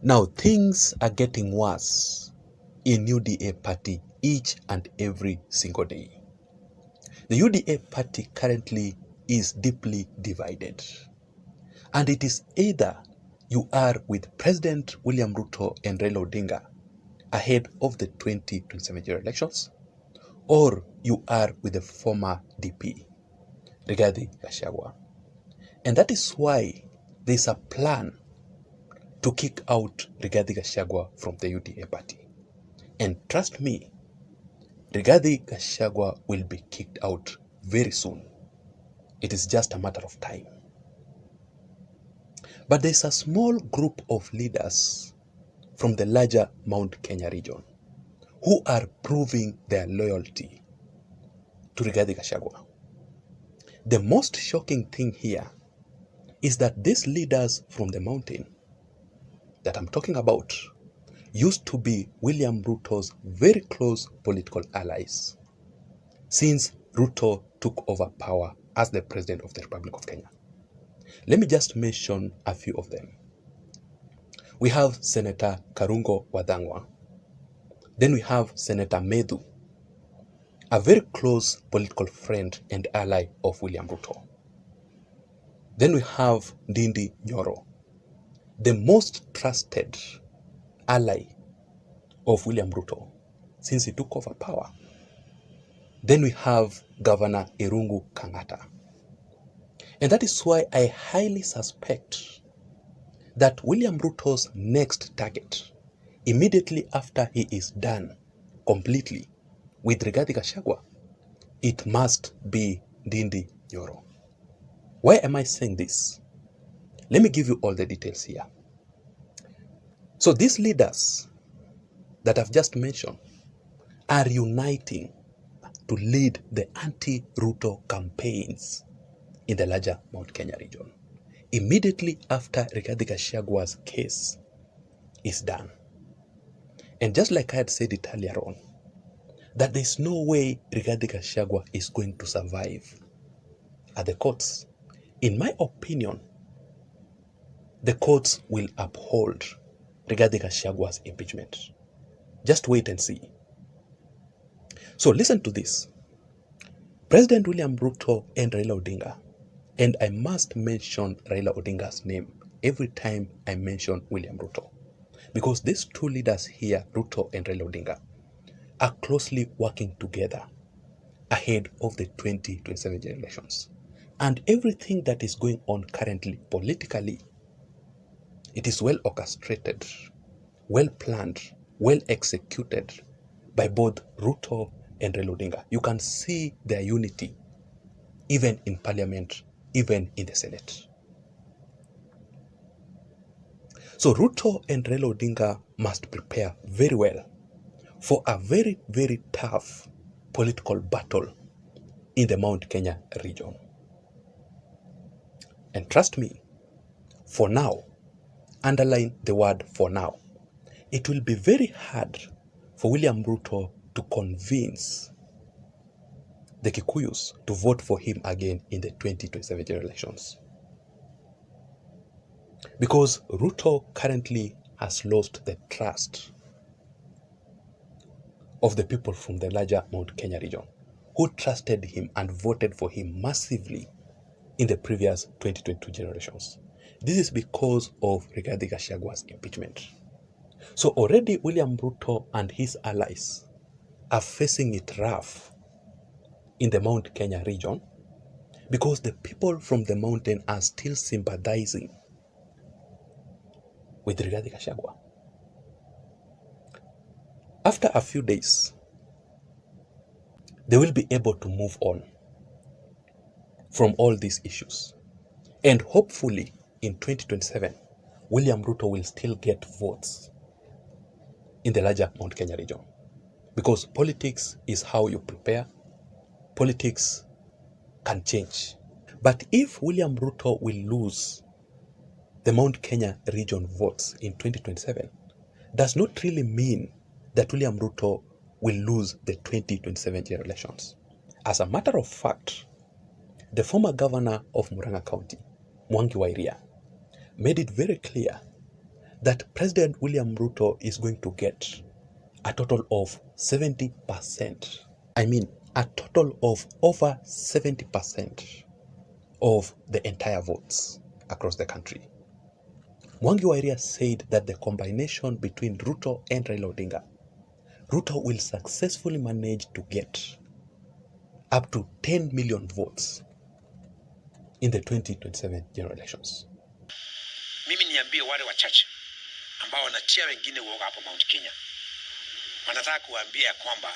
Now things are getting worse in UDA party each and every single day. The UDA party currently is deeply divided. And it is either you are with President William Ruto and Raila Odinga ahead of the 2027 general elections, or you are with the former DP, Rigathi Gachagua. And that is why there is a plan to kick out Rigathi Gachagua from the UDA party. And trust me, Rigathi Gachagua will be kicked out very soon. It is just a matter of time. But there's a small group of leaders from the larger Mount Kenya region who are proving their loyalty to Rigathi Gachagua. The most shocking thing here is that these leaders from the mountain that I'm talking about used to be William Ruto's very close political allies since Ruto took over power as the President of the Republic of Kenya. Let me just mention a few of them. We have Senator Karungo Wadhangwa. Then we have Senator Medhu, a very close political friend and ally of William Ruto. Then we have Ndindi Nyoro, the most trusted ally of William Ruto since he took over power. Then we have Governor Irungu Kang'ata. And that is why I highly suspect that William Ruto's next target, immediately after he is done completely with Rigathi Gachagua, it must be Ndindi Nyoro. Why am I saying this? Let me give you all the details here. So these leaders that I've just mentioned are uniting to lead the anti-Ruto campaigns in the larger Mount Kenya region, immediately after Rigathi Gachagua's case is done. And just like I had said it earlier on, that there's no way Rigathi Gachagua is going to survive at the courts. In my opinion, the courts will uphold Rigathi Gachagua's impeachment. Just wait and see. So listen to this. President William Ruto and Raila Odinga, and I must mention Raila Odinga's name every time I mention William Ruto, because these two leaders here, Ruto and Raila Odinga, are closely working together ahead of the 2027 general elections. And everything that is going on currently politically, it is well orchestrated, well planned, well executed by both Ruto and Raila Odinga. You can see their unity even in parliament, even in the Senate. So Ruto and Raila Odinga must prepare very well for a very, very tough political battle in the Mount Kenya region. And trust me, for now, underline the word for now, it will be very hard for William Ruto to convince the Kikuyus to vote for him again in the 2027 general elections. Because Ruto currently has lost the trust of the people from the larger Mount Kenya region who trusted him and voted for him massively in the previous 2022 general elections. This is because of Rigathi Gachagua's impeachment. So already William Ruto and his allies are facing it rough in the Mount Kenya region because the people from the mountain are still sympathizing with Rigathi Gachagua. After a few days, they will be able to move on from all these issues. And hopefully in 2027, William Ruto will still get votes in the larger Mount Kenya region. Because politics is how you prepare. Politics can change. But if William Ruto will lose the Mount Kenya region votes in 2027, does not really mean that William Ruto will lose the 2027 general elections. As a matter of fact, the former governor of Murang'a County, Mwangi wa Iria, made it very clear that President William Ruto is going to get a total of 70%. I mean, a total of over 70% of the entire votes across the country. Mwangi Wairia said that the combination between Ruto and Raila Odinga, Ruto will successfully manage to get up to 10 million votes in the 2027 general elections. Mimi niambie wale wachache ambao wanatia wengine uoga hapo Mount Kenya. Wanataka kuambia kwamba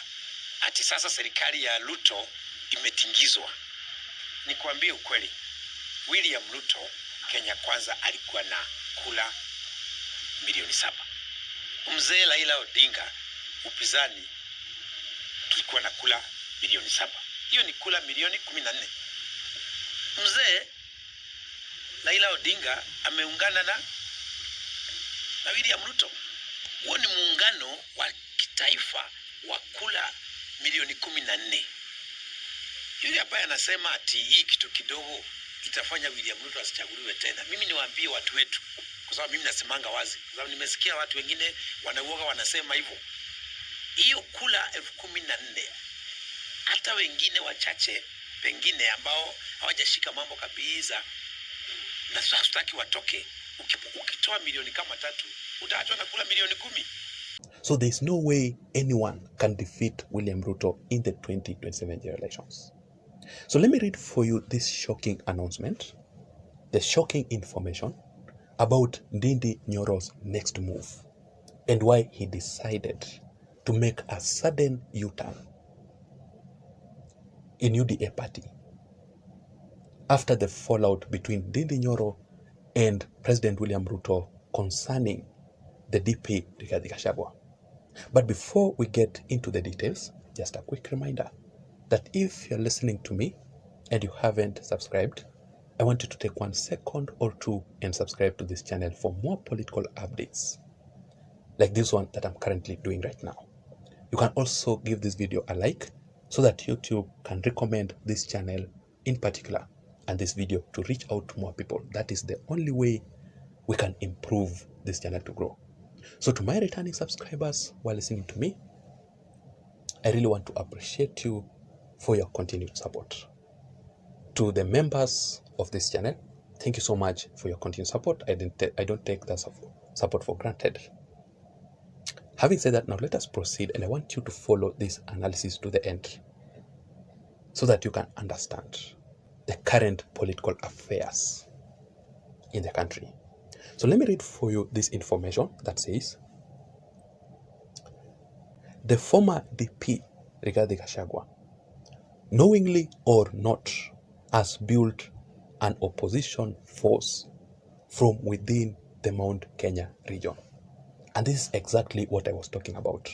ati sasa serikali ya Ruto imetingizwa. Nikwambie ukweli. William Ruto Kenya Kwanza alikuwa na kula milioni 7. Mzee Raila Odinga upinzani tulikuwa na kula milioni 7. Hiyo ni kula milioni 14. Mzee Raila Odinga ameungana na William Ruto. Huo ni muungano wa kitaifa wa kula milioni 14. Yule ambaye anasema ati hii kitu kidogo itafanya William Ruto asichaguliwe tena. Mimi niwaambie watu wetu, kwa sababu mimi nasemanga wazi. Kwa sababu nimesikia watu wengine wanauoga wanasema hivyo. Hiyo kula 14,000 hata wengine wachache pengine ambao hawajashika mambo kabisa na sitaki watoke, ukitoa milioni kama 3 utaachwa na kula milioni 10. So there is no way anyone can defeat William Ruto in the 2027 general elections. So let me read for you this shocking announcement, the shocking information about Ndindi Nyoro's next move and why he decided to make a sudden U-turn in UDA party after the fallout between Ndindi Nyoro and President William Ruto concerning the DP Gachagua. But before we get into the details, just a quick reminder that if you're listening to me and you haven't subscribed, I want you to take 1 second or 2 and subscribe to this channel for more political updates like this one that I'm currently doing right now. You can also give this video a like so that YouTube can recommend this channel in particular and this video to reach out to more people. That is the only way we can improve this channel to grow. So to my returning subscribers while listening to me, I really want to appreciate you for your continued support. To the members of this channel, thank you so much for your continued support. I don't take that support for granted. Having said that, now let us proceed, and I want you to follow this analysis to the end so that you can understand the current political affairs in the country. So let me read for you this information that says, the former DP Rigathi Gachagua, knowingly or not, has built an opposition force from within the Mount Kenya region. And this is exactly what I was talking about.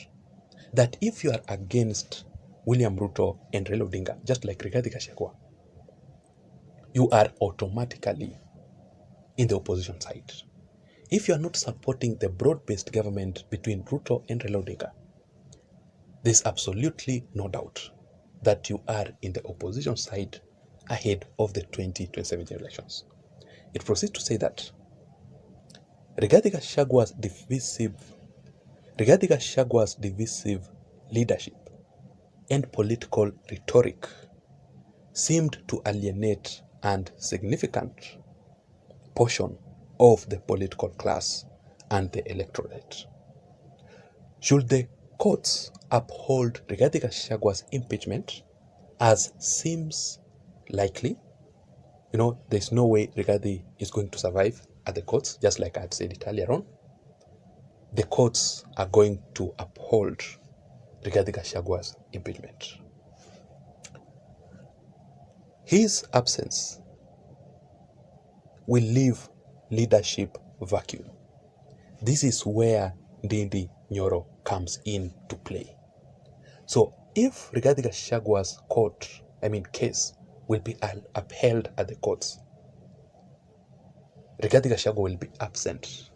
That if you are against William Ruto and Raila Odinga, just like Rigathi Gachagua, you are automatically in the opposition side. If you are not supporting the broad-based government between Ruto and Raila Odinga, there's absolutely no doubt that you are in the opposition side ahead of the 2027 elections. It proceeds to say that Rigathi Gachagua's divisive leadership and political rhetoric seemed to alienate and significant portion of the political class and the electorate. Should the courts uphold Rigathi Gachagua's impeachment, as seems likely, there's no way Rigathi is going to survive at the courts, just like I had said it earlier on. The courts are going to uphold Rigathi Gachagua's impeachment. His absence will leave leadership vacuum. This is where Ndindi Nyoro comes in to play. So if Rigathi Gachagua's case will be upheld at the courts, Rigathi Gachagua will be absent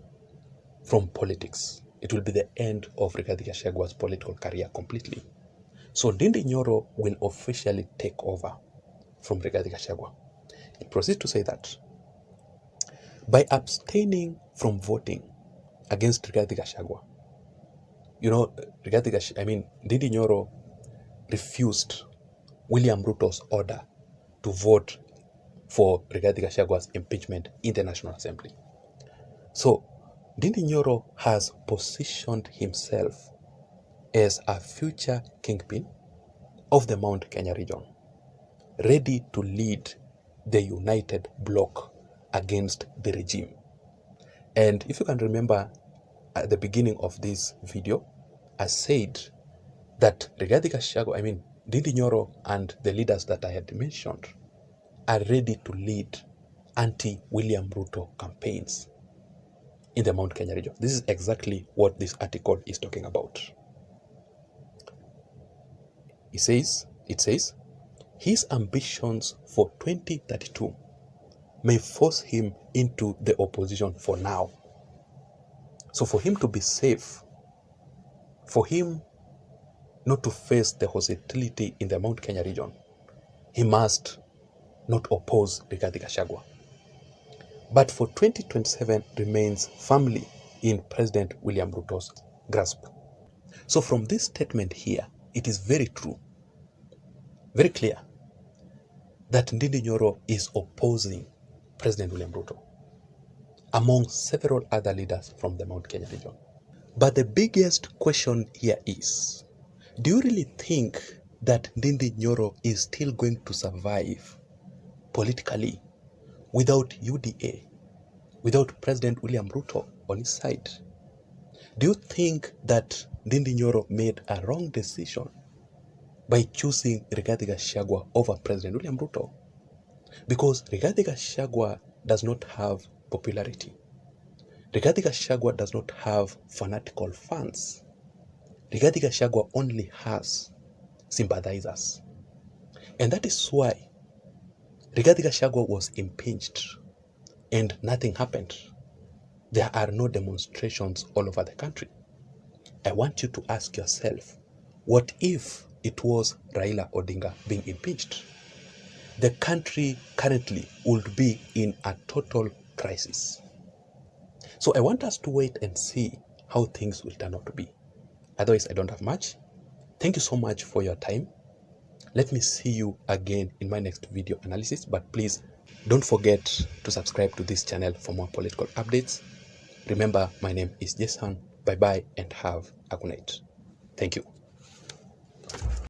from politics. It will be the end of Rigathi Gachagua's political career completely. So Ndindi Nyoro will officially take over from Rigathi Gachagua. It proceeds to say that by abstaining from voting against Rigathi Gachagua. You know, Ndindi Nyoro refused William Ruto's order to vote for Rigathi Gachagua's impeachment in the National Assembly. So, Ndindi Nyoro has positioned himself as a future kingpin of the Mount Kenya region, ready to lead the united bloc against the regime. And if you can remember at the beginning of this video, I said that Rigathi Gachagua, Ndindi Nyoro and the leaders that I had mentioned are ready to lead anti-William Ruto campaigns in the Mount Kenya region. This is exactly what this article is talking about. It says, his ambitions for 2032 may force him into the opposition for now. So for him to be safe, for him not to face the hostility in the Mount Kenya region, he must not oppose Rigathi Gachagua. But for 2027 remains firmly in President William Ruto's grasp. So from this statement here, it is very true, very clear, that Ndindi Nyoro is opposing President William Ruto, among several other leaders from the Mount Kenya region. But the biggest question here is, do you really think that Ndindi Nyoro is still going to survive politically without UDA, without President William Ruto on his side? Do you think that Ndindi Nyoro made a wrong decision by choosing Rigathi Gachagua over President William Ruto? Because Rigathi Gachagua does not have popularity. Rigathi Gachagua does not have fanatical fans. Rigathi Gachagua only has sympathizers. And that is why Rigathi Gachagua was impeached and nothing happened. There are no demonstrations all over the country. I want you to ask yourself, what if it was Raila Odinga being impeached? The country currently would be in a total crisis. So I want us to wait and see how things will turn out to be. Otherwise, I don't have much. Thank you so much for your time. Let me see you again in my next video analysis, but please don't forget to subscribe to this channel for more political updates. Remember, my name is Jason. Bye-bye and have a good night. Thank you.